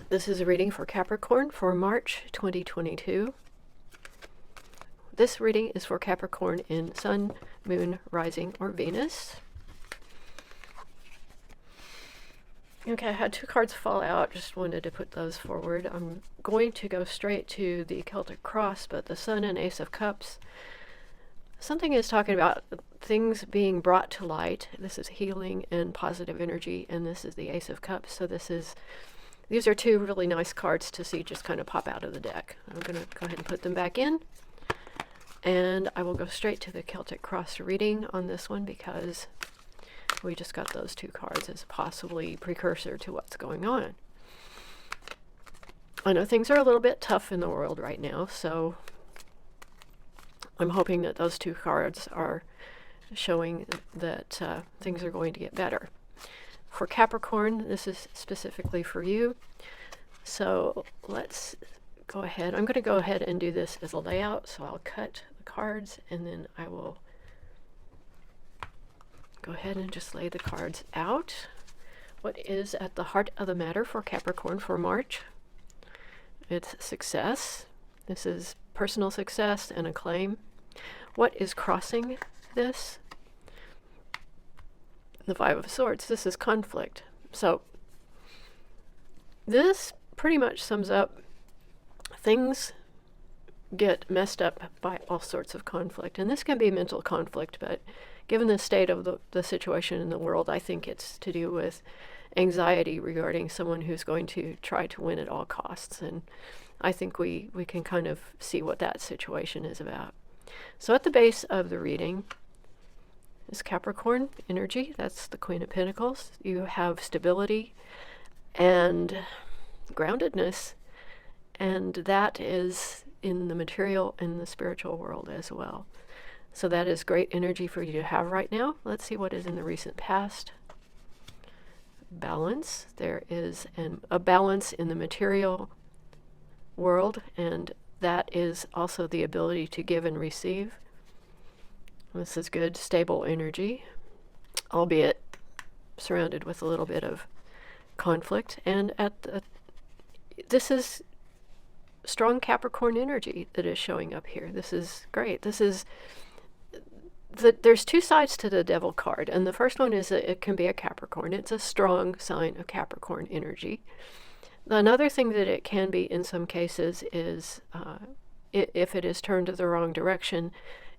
This is a reading for Capricorn for March 2022. This reading is for Capricorn in Sun, Moon, Rising, or Venus. Okay, I had two cards fall out, just wanted to put those forward. I'm going to go straight to the Celtic cross, but the Sun and Ace of Cups. Something is talking about things being brought to light. This is healing and positive energy, and this is the Ace of Cups. So these are two really nice cards to see just kind of pop out of the deck. I'm going to go ahead and put them back in. And I will go straight to the Celtic cross reading on this one because we just got those two cards as possibly precursor to what's going on. I know things are a little bit tough in the world right now, so I'm hoping that those two cards are showing that things are going to get better. For Capricorn, this is specifically for you. So let's go ahead. I'm going to go ahead and do this as a layout. So I'll cut the cards and then I will go ahead and just lay the cards out. What is at the heart of the matter for Capricorn for March? It's success. This is personal success and acclaim. What is crossing this? The Five of Swords. This is conflict. So this pretty much sums up things get messed up by all sorts of conflict. And this can be mental conflict, but given the state of the situation in the world, I think it's to do with anxiety regarding someone who's going to try to win at all costs. And I think we can kind of see what that situation is about. So at the base of the reading is Capricorn energy. That's the Queen of Pentacles. You have stability and groundedness, and that is in the material and the spiritual world as well. So that is great energy for you to have right now. Let's see what is in the recent past. Balance. There is a balance in the material world, and that is also the ability to give and receive. This is good, stable energy, albeit surrounded with a little bit of conflict. And this is strong Capricorn energy that is showing up here. This is great. There's two sides to the Devil card, and the first one is that it can be a Capricorn. It's a strong sign of Capricorn energy. Another thing that it can be in some cases is, if it is turned to the wrong direction,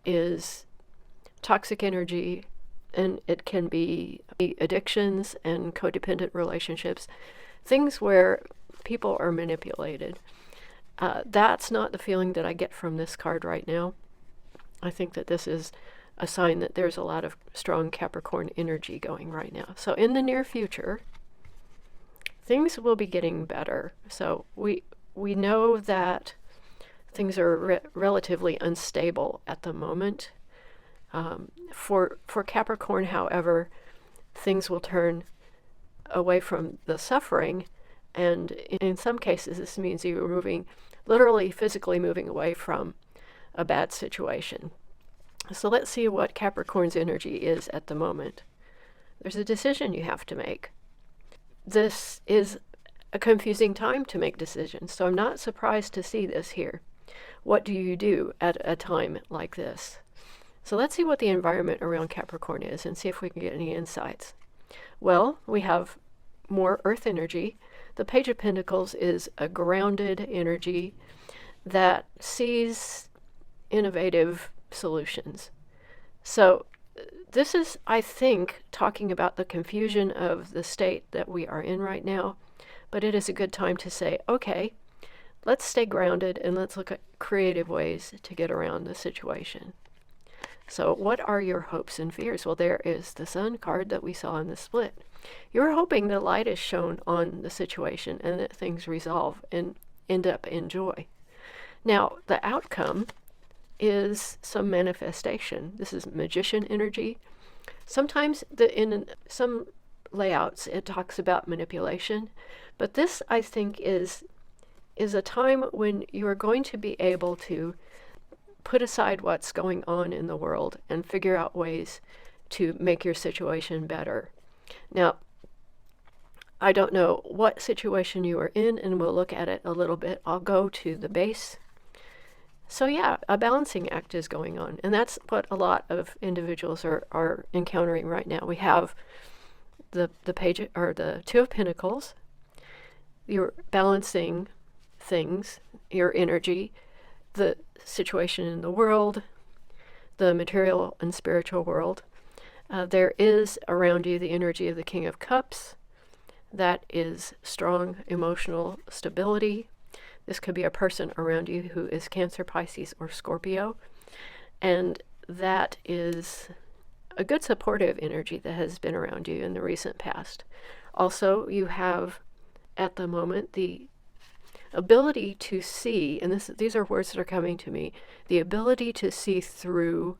is toxic energy, and it can be addictions and codependent relationships, things where people are manipulated. That's not the feeling that I get from this card right now. I think that this is a sign that there's a lot of strong Capricorn energy going right now. So in the near future, things will be getting better. So we know that things are relatively unstable at the moment. For Capricorn, however, things will turn away from the suffering, and in some cases this means you're literally physically moving away from a bad situation. So let's see what Capricorn's energy is at the moment. There's a decision you have to make. This is a confusing time to make decisions, so I'm not surprised to see this here. What do you do at a time like this? So let's see what the environment around Capricorn is and see if we can get any insights. Well, we have more earth energy. The Page of Pentacles is a grounded energy that sees innovative solutions. So this is, I think, talking about the confusion of the state that we are in right now, but it is a good time to say, okay, let's stay grounded and let's look at creative ways to get around the situation. So what are your hopes and fears? Well, there is the Sun card that we saw in the split. You're hoping the light is shown on the situation and that things resolve and end up in joy. Now, the outcome is some manifestation. This is Magician energy. Sometimes in some layouts it talks about manipulation, but this, I think, is a time when you're going to be able to put aside what's going on in the world and figure out ways to make your situation better. Now, I don't know what situation you are in, and we'll look at it a little bit. I'll go to the base. So yeah, a balancing act is going on, and that's what a lot of individuals are encountering right now. We have the page, or the Two of Pentacles. You're balancing things, your energy, the situation in the world, the material and spiritual world. There is around you the energy of the King of Cups. That is strong emotional stability. This could be a person around you who is Cancer, Pisces, or Scorpio. And that is a good supportive energy that has been around you in the recent past. Also, you have, at the moment, the ability to see, and these are words that are coming to me, the ability to see through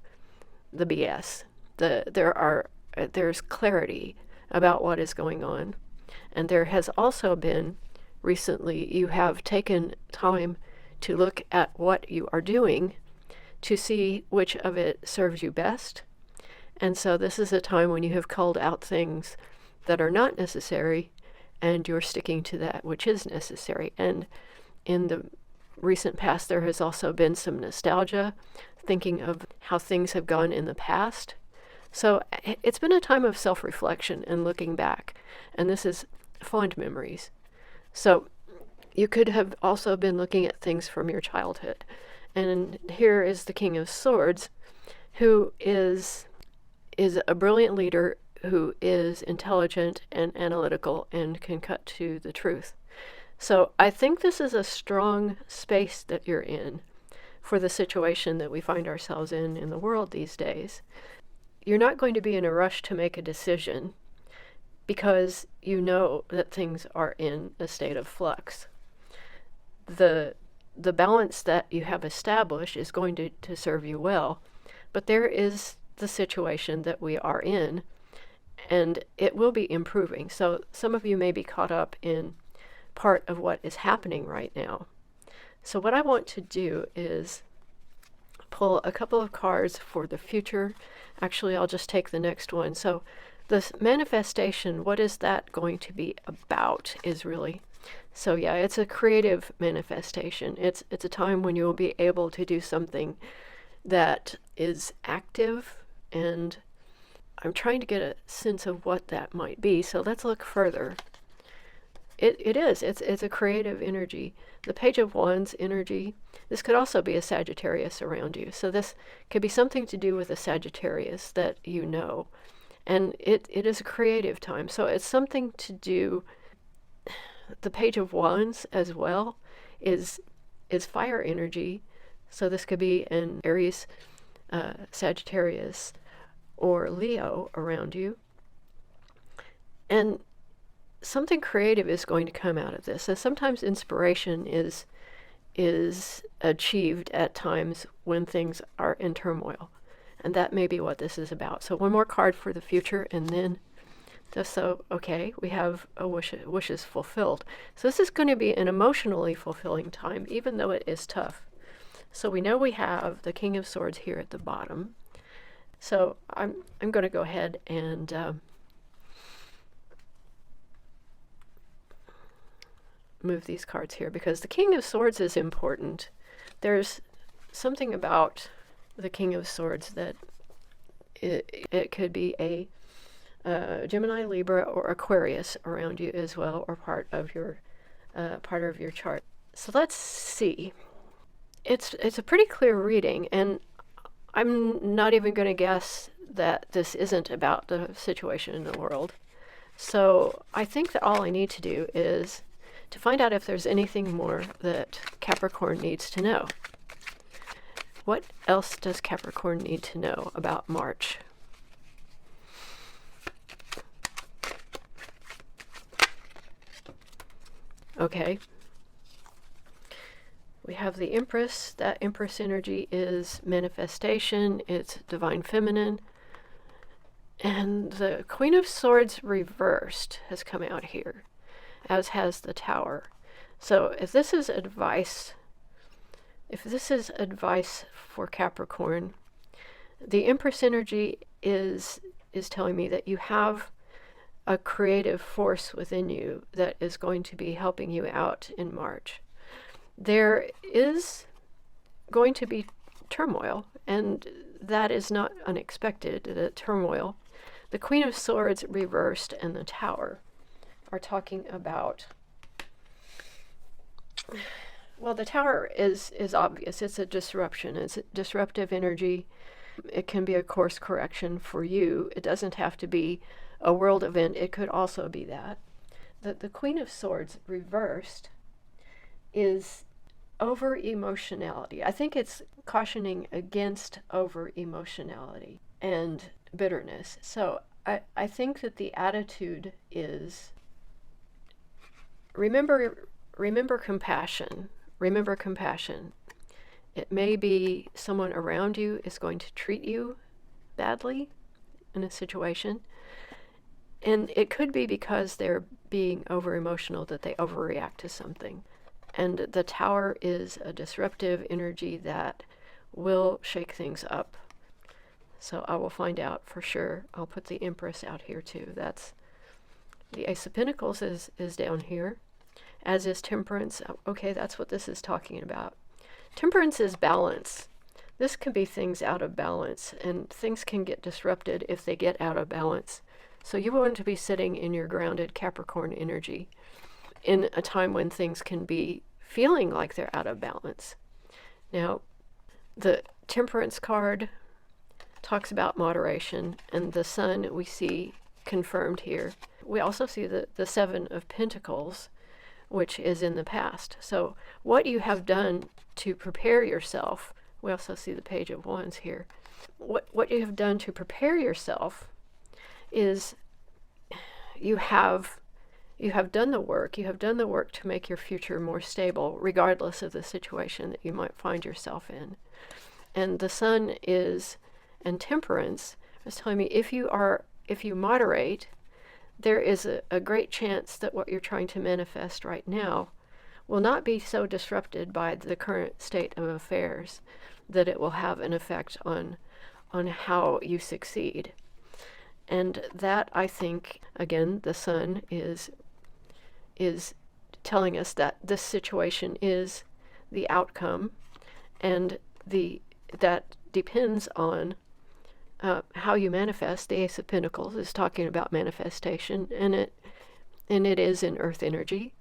the BS. There's clarity about what is going on. And there has also been, recently, you have taken time to look at what you are doing to see which of it serves you best. And so this is a time when you have culled out things that are not necessary, and you're sticking to that which is necessary. And in the recent past, there has also been some nostalgia, thinking of how things have gone in the past. So it's been a time of self-reflection and looking back, and this is fond memories. So you could have also been looking at things from your childhood. And here is the King of Swords, who is a brilliant leader, who is intelligent and analytical and can cut to the truth. So I think this is a strong space that you're in for the situation that we find ourselves in the world these days. You're not going to be in a rush to make a decision because you know that things are in a state of flux. The balance that you have established is going to serve you well, but there is the situation that we are in, and it will be improving. So some of you may be caught up in part of what is happening right now. So what I want to do is pull a couple of cards for the future. Actually, I'll just take the next one. So this manifestation, what is that going to be about is really, so yeah, it's a creative manifestation. It's a time when you'll be able to do something that is active, and I'm trying to get a sense of what that might be. So let's look further. It's a creative energy. The Page of Wands energy, this could also be a Sagittarius around you. So this could be something to do with a Sagittarius that you know. And it is a creative time. So it's something to do, the Page of Wands as well is fire energy. So this could be an Aries, Sagittarius, or Leo around you. And something creative is going to come out of this. So sometimes inspiration is achieved at times when things are in turmoil. And that may be what this is about. So one more card for the future, and then okay, we have a wishes fulfilled. So this is going to be an emotionally fulfilling time, even though it is tough. So we know we have the King of Swords here at the bottom. So I'm going to go ahead and move these cards here, because the King of Swords is important. There's something about the King of Swords that it could be a Gemini, Libra, or Aquarius around you as well, or part of your chart. So let's see. It's a pretty clear reading, and I'm not even going to guess that this isn't about the situation in the world. So I think that all I need to do is to find out if there's anything more that Capricorn needs to know. What else does Capricorn need to know about March? Okay. We have the Empress. That Empress energy is manifestation. It's divine feminine. And the Queen of Swords reversed has come out here, as has the Tower. So if this is advice for Capricorn, the Empress energy is telling me that you have a creative force within you that is going to be helping you out in March. There is going to be turmoil, and that is not unexpected, the turmoil. The Queen of Swords reversed and the Tower are talking about, well, the Tower is obvious. It's a disruption. It's a disruptive energy. It can be a course correction for you. It doesn't have to be a world event. It could also be that. The Queen of Swords reversed is over emotionality. I think it's cautioning against over emotionality and bitterness. So I think that the attitude is remember compassion. Remember compassion. It may be someone around you is going to treat you badly in a situation. And it could be because they're being over emotional that they overreact to something. And the Tower is a disruptive energy that will shake things up. So I will find out for sure. I'll put the Empress out here too. That's the Ace of Pentacles is down here, as is Temperance. Okay, that's what this is talking about. Temperance is balance. This can be things out of balance, and things can get disrupted if they get out of balance. So you want to be sitting in your grounded Capricorn energy in a time when things can be feeling like they're out of balance. Now, the Temperance card talks about moderation, and the Sun we see confirmed here. We also see the Seven of Pentacles, which is in the past. So what you have done to prepare yourself, we also see the Page of Wands here. What you have done to prepare yourself is you have done the work. You have done the work to make your future more stable, regardless of the situation that you might find yourself in. And the Sun is, and Temperance is telling me if you moderate, there is a great chance that what you're trying to manifest right now will not be so disrupted by the current state of affairs that it will have an effect on how you succeed. And that, I think, again, the Sun is telling us that this situation is the outcome, and that depends on how you manifest. The Ace of Pentacles is talking about manifestation, and it is in earth energy,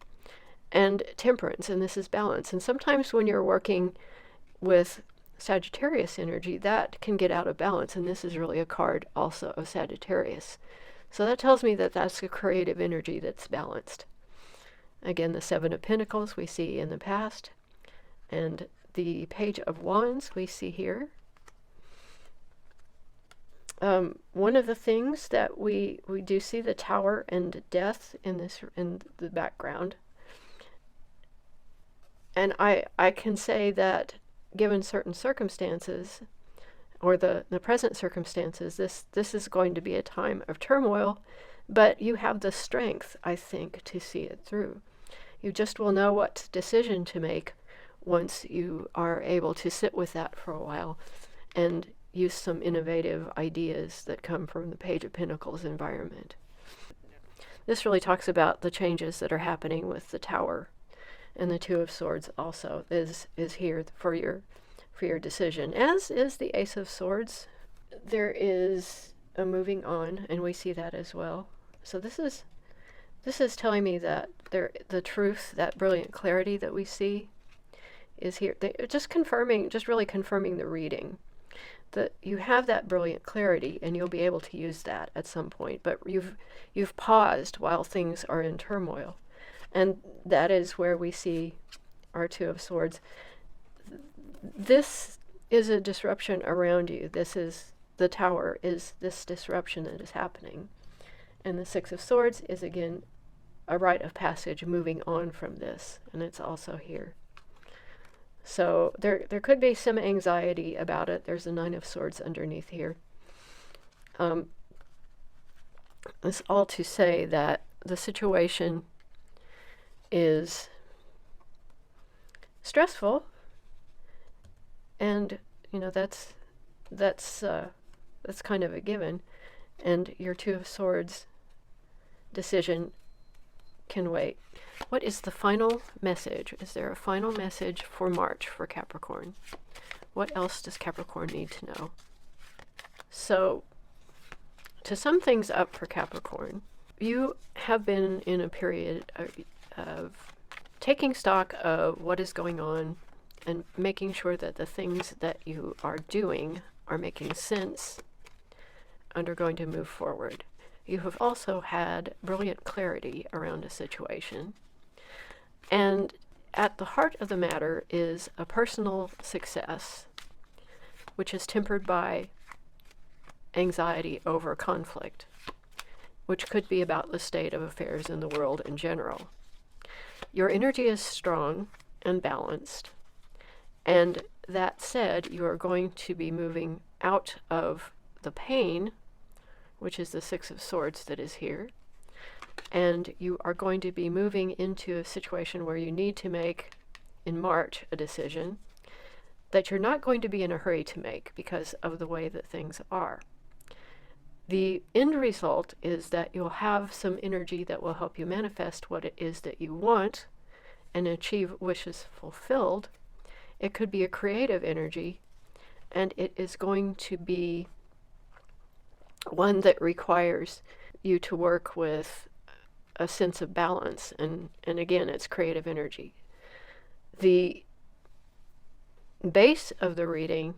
and Temperance, and this is balance. And sometimes when you're working with Sagittarius energy, that can get out of balance, and this is really a card also of Sagittarius. So that tells me that that's a creative energy that's balanced. Again, the Seven of Pentacles we see in the past, and the Page of Wands we see here. One of the things that we do see the Tower and Death in the background, and I can say that given certain circumstances, or the present circumstances, this is going to be a time of turmoil, but you have the strength, I think, to see it through. You just will know what decision to make once you are able to sit with that for a while and use some innovative ideas that come from the Page of Pentacles environment. This really talks about the changes that are happening with the Tower, and the Two of Swords also is here for your decision, as is the Ace of Swords. There is a moving on, and we see that as well. So this is telling me that the truth, that brilliant clarity that we see, is here. Just really confirming the reading. That you have that brilliant clarity, and you'll be able to use that at some point. But you've paused while things are in turmoil, and that is where we see our Two of Swords. This is a disruption around you. The Tower is this disruption that is happening, and the Six of Swords is again a rite of passage, moving on from this, and it's also here. So there could be some anxiety about it. There's a Nine of Swords underneath here. It's all to say that the situation is stressful, and that's kind of a given. And your Two of Swords decision can wait. What is the final message? Is there a final message for March for Capricorn? What else does Capricorn need to know? So, to sum things up for Capricorn, you have been in a period of taking stock of what is going on and making sure that the things that you are doing are making sense and are going to move forward. You have also had brilliant clarity around a situation. And at the heart of the matter is a personal success, which is tempered by anxiety over conflict, which could be about the state of affairs in the world in general. Your energy is strong and balanced, and that said, you are going to be moving out of the pain, which is the Six of Swords that is here, and you are going to be moving into a situation where you need to make, in March, a decision that you're not going to be in a hurry to make because of the way that things are. The end result is that you'll have some energy that will help you manifest what it is that you want and achieve wishes fulfilled. It could be a creative energy, and it is going to be one that requires you to work with a sense of balance, and again, it's creative energy. The base of the reading,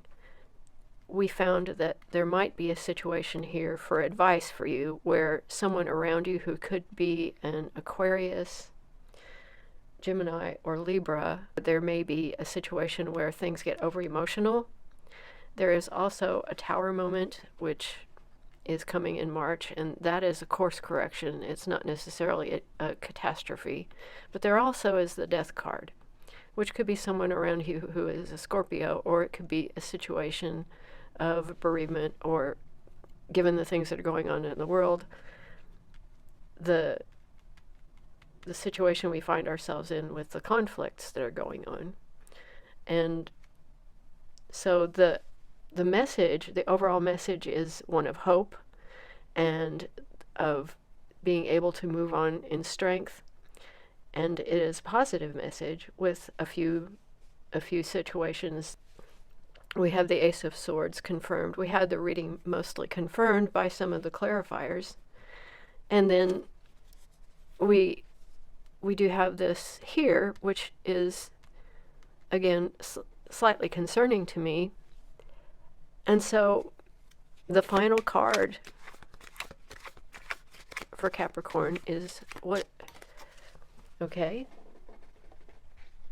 we found that there might be a situation here for advice for you where someone around you who could be an Aquarius, Gemini, or Libra, there may be a situation where things get over emotional. There is also a Tower moment, which is coming in March, and that is a course correction. It's not necessarily a catastrophe, but there also is the Death card, which could be someone around you who is a Scorpio, or it could be a situation of bereavement, or given the things that are going on in the world, the situation we find ourselves in with the conflicts that are going on. And so the message, the overall message, is one of hope and of being able to move on in strength. And it is a positive message with a few situations. We have the Ace of Swords confirmed. We had the reading mostly confirmed by some of the clarifiers. And then we do have this here, which is, again, slightly concerning to me. And so the final card for Capricorn is what? Okay.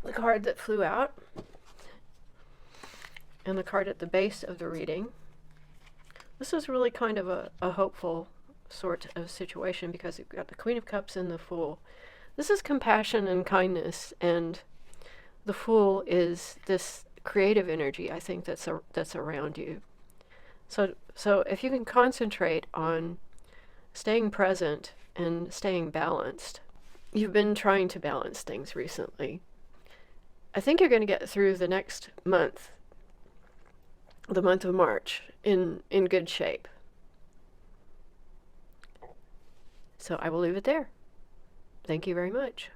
The card that flew out and the card at the base of the reading. This is really kind of a hopeful sort of situation because you've got the Queen of Cups and the Fool. This is compassion and kindness, and the Fool is this creative energy, I think, that's around you. So if you can concentrate on staying present and staying balanced. You've been trying to balance things recently. I think you're going to get through the next month, the month of March, in good shape. So I will leave it there. Thank you very much.